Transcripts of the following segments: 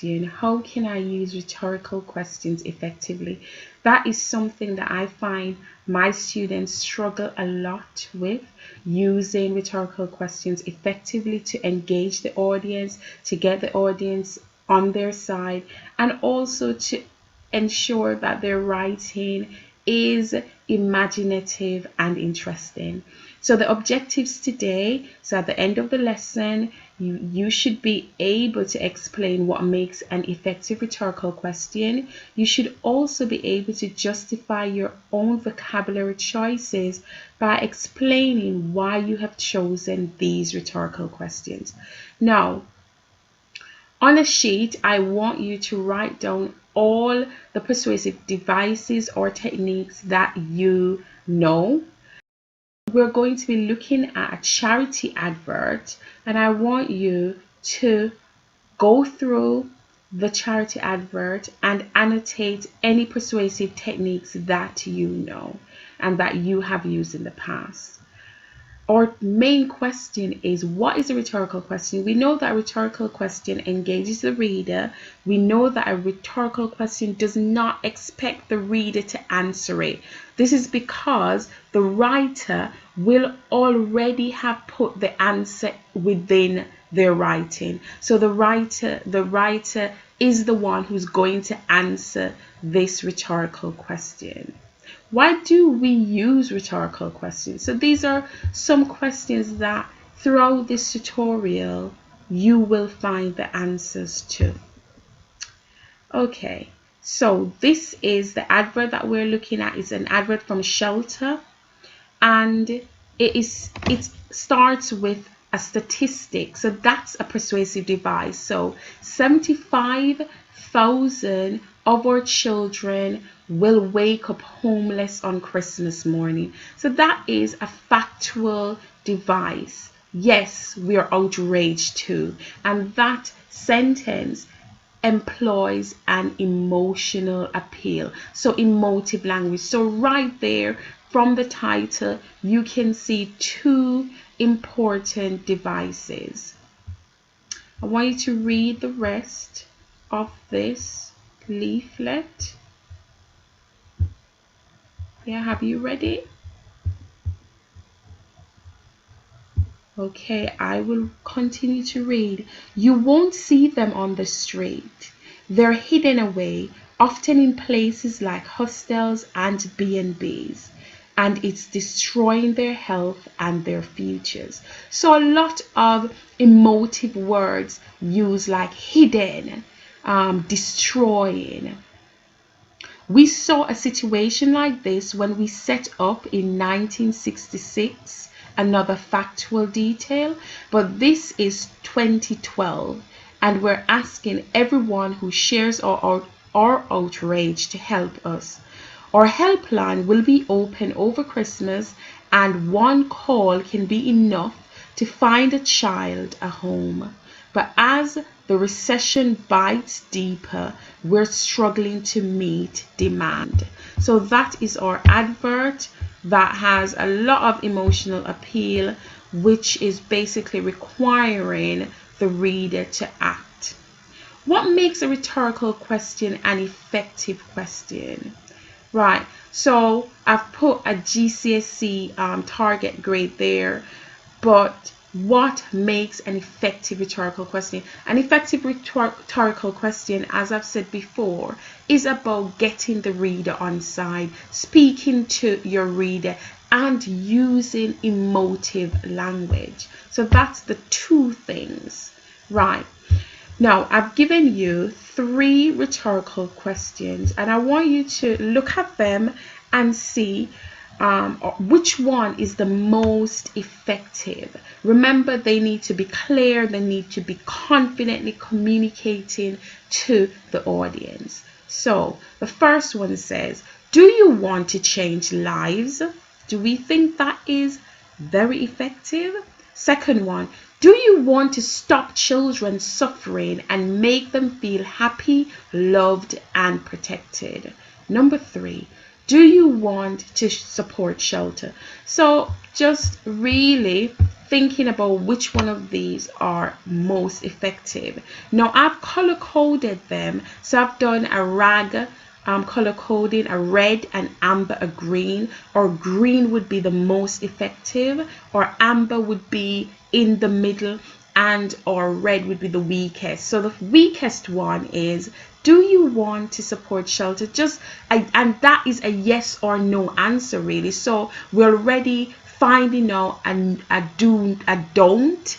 question, how can I use rhetorical questions effectively? That is something that I find my students struggle a lot with, using rhetorical questions effectively to engage the audience, to get the audience on their side, and also to ensure that their writing is imaginative and interesting. So the objectives today, so at the end of the lesson, you should be able to explain what makes an effective rhetorical question. You should also be able to justify your own vocabulary choices by explaining why you have chosen these rhetorical questions. Now, on a sheet, I want you to write down all the persuasive devices or techniques that you know. We're going to be looking at a charity advert, and I want you to go through the charity advert and annotate any persuasive techniques that you know and that you have used in the past. Our main question is, what is a rhetorical question? We know that a rhetorical question engages the reader. We know that a rhetorical question does not expect the reader to answer it. This is because the writer will already have put the answer within their writing. So the writer is the one who's going to answer this rhetorical question. Why do we use rhetorical questions? So these are some questions that throughout this tutorial you will find the answers to. Okay, so this is the advert that we're looking at. It's an advert from Shelter, and it starts with a statistic. So that's a persuasive device. So 75,000 of our children will wake up homeless on Christmas morning. So that is a factual device. Yes, we are outraged too. And that sentence employs an emotional appeal. So emotive language. So right there from the title, you can see two important devices. I want you to read the rest of this leaflet. Yeah, have you read it? Okay, I will continue to read. You won't see them on the street. They're hidden away, often in places like hostels and B&Bs, and it's destroying their health and their futures. So a lot of emotive words used, like hidden, destroying. We saw a situation like this when we set up in 1966 another factual detail, but this is 2012, and we're asking everyone who shares our outrage to help us. Our helpline will be open over Christmas, and one call can be enough to find a child a home. But as the recession bites deeper, we're struggling to meet demand. So that is our advert that has a lot of emotional appeal, which is basically requiring the reader to act. What makes a rhetorical question an effective question? Right, so I've put a GCSE target grade there, but what makes an effective rhetorical question? An effective rhetorical question, as I've said before, is about getting the reader on side, speaking to your reader, and using emotive language. So that's the two things, right? Now, I've given you 3 rhetorical questions, and I want you to look at them and see which one is the most effective. Remember, they need to be clear, they need to be confidently communicating to the audience. So the first one says, do you want to change lives? Do we think that is very effective? Second one, do you want to stop children suffering and make them feel happy, loved, and protected? Number 3, Do you want to support shelter? So just really thinking about which one of these are most effective. Now I've color coded them. So I've done a rag color coding, a red, an amber, a green, or green would be the most effective, or amber would be in the middle, and or red would be the weakest. So the weakest one is, do you want to support shelter? And that is a yes or no answer really. So we're already finding out a don't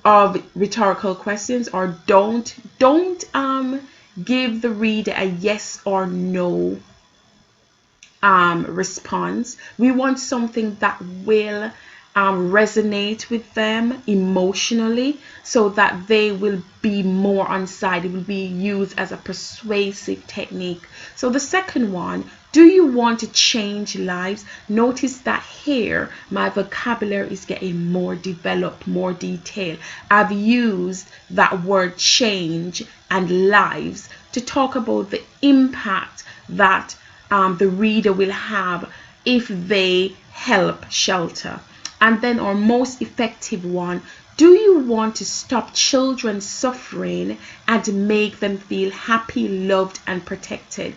of rhetorical questions, or don't give the reader a yes or no response. We want something that will resonate with them emotionally, so that they will be more on side. It will be used as a persuasive technique. So the second one, do you want to change lives? Notice that here my vocabulary is getting more developed, more detailed. I've used that word change and lives to talk about the impact that the reader will have if they help shelter. And then our most effective one, do you want to stop children suffering and make them feel happy, loved, and protected?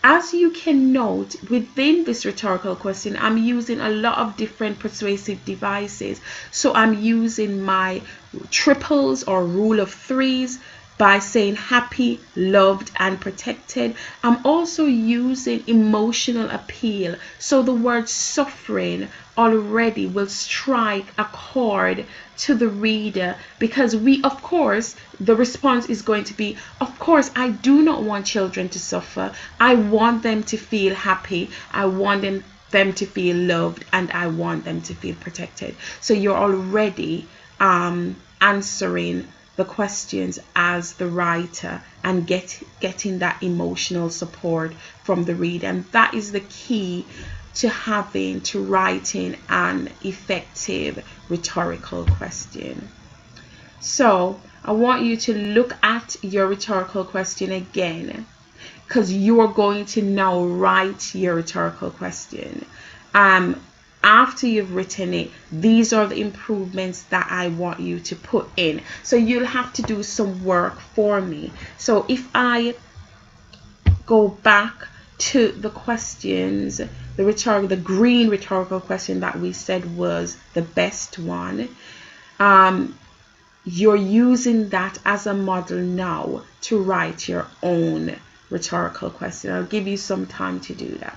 As you can note, within this rhetorical question, I'm using a lot of different persuasive devices. So I'm using my triples or rule of threes by saying happy, loved, and protected. I'm also using emotional appeal. So the word suffering already will strike a chord to the reader, because of course, the response is going to be, of course, I do not want children to suffer. I want them to feel happy. I want them to feel loved, and I want them to feel protected. So you're already answering the questions as the writer and getting that emotional support from the reader. And that is the key to writing an effective rhetorical question. So I want you to look at your rhetorical question again, because you're going to now write your rhetorical question. After you've written it, these are the improvements that I want you to put in. So you'll have to do some work for me. So if I go back to the questions, the green rhetorical question that we said was the best one, you're using that as a model now to write your own rhetorical question. I'll give you some time to do that.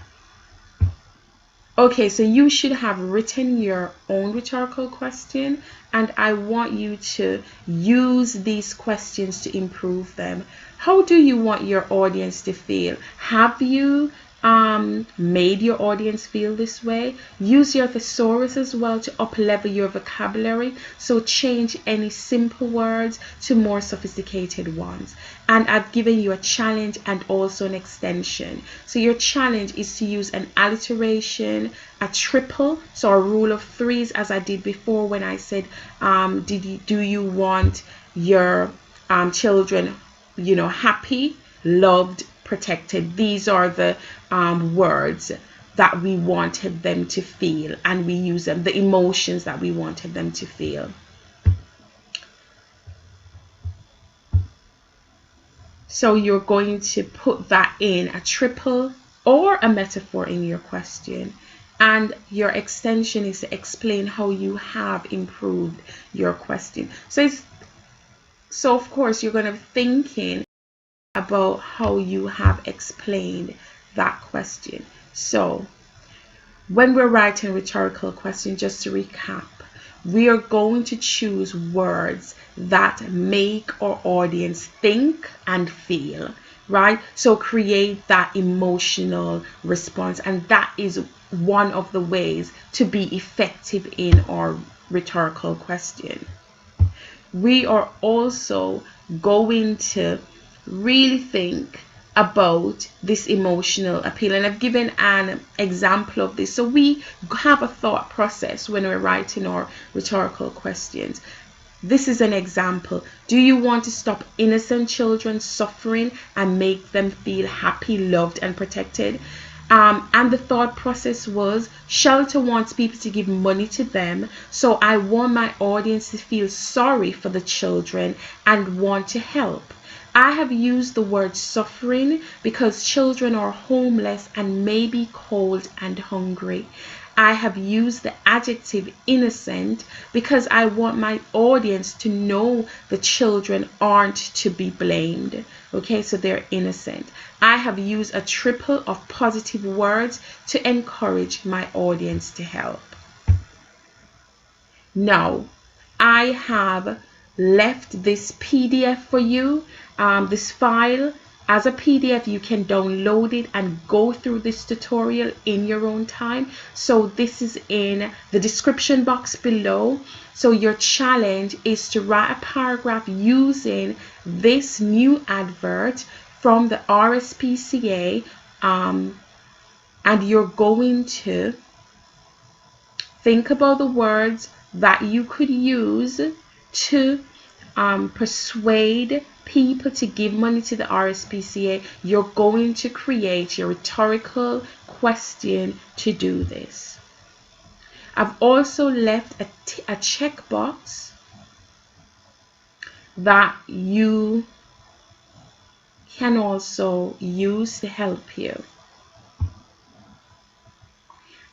Okay, so you should have written your own rhetorical question, and I want you to use these questions to improve them. How do you want your audience to feel? Have you made your audience feel this way? Use your thesaurus as well to up-level your vocabulary. So change any simple words to more sophisticated ones. And I've given you a challenge and also an extension. So your challenge is to use an alliteration, a triple, so a rule of threes, as I did before when I said, do you want your children, happy, loved, protected? These are the words that we wanted them to feel, and we use them, the emotions that we wanted them to feel. So you're going to put that in a triple or a metaphor in your question, and your extension is to explain how you have improved your question. So of course you're going to be thinking about how you have explained that question. So when we're writing a rhetorical question, just to recap, we are going to choose words that make our audience think and feel, right? So create that emotional response, and that is one of the ways to be effective in our rhetorical question. We are also going to really think about this emotional appeal, and I've given an example of this. So we have a thought process when we're writing our rhetorical questions. This is an example. Do you want to stop innocent children suffering and make them feel happy, loved, and protected? And the thought process was, shelter wants people to give money to them, so I want my audience to feel sorry for the children and want to help. I have used the word suffering because children are homeless and maybe cold and hungry. I have used the adjective innocent because I want my audience to know the children aren't to be blamed. Okay, so they're innocent. I have used a triple of positive words to encourage my audience to help. Now, I have left this PDF for you, this file as a PDF. You can download it and go through this tutorial in your own time. So this is in the description box below. So your challenge is to write a paragraph using this new advert from the RSPCA, and you're going to think about the words that you could use to persuade people to give money to the RSPCA. You're going to create your rhetorical question to do this. I've also left a checkbox that you can also use to help you.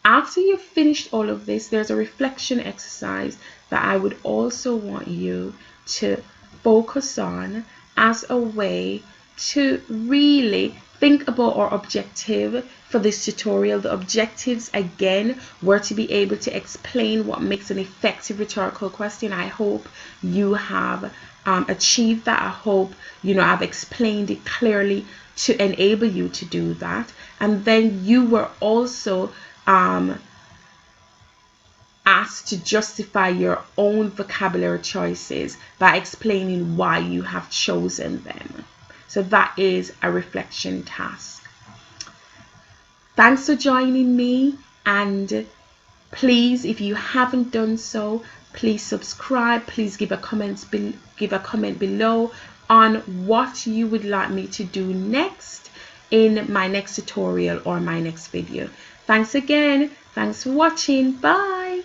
After you've finished all of this, there's a reflection exercise that I would also want you to focus on as a way to really think about our objective for this tutorial. The objectives, again, were to be able to explain what makes an effective rhetorical question. I hope you have achieved that. I hope I've explained it clearly to enable you to do that. And then you were also asked to justify your own vocabulary choices by explaining why you have chosen them. So that is a reflection task. Thanks for joining me, and please, if you haven't done so, please subscribe. Please give a comment below on what you would like me to do next in my next tutorial or my next video. Thanks again. Thanks for watching. Bye.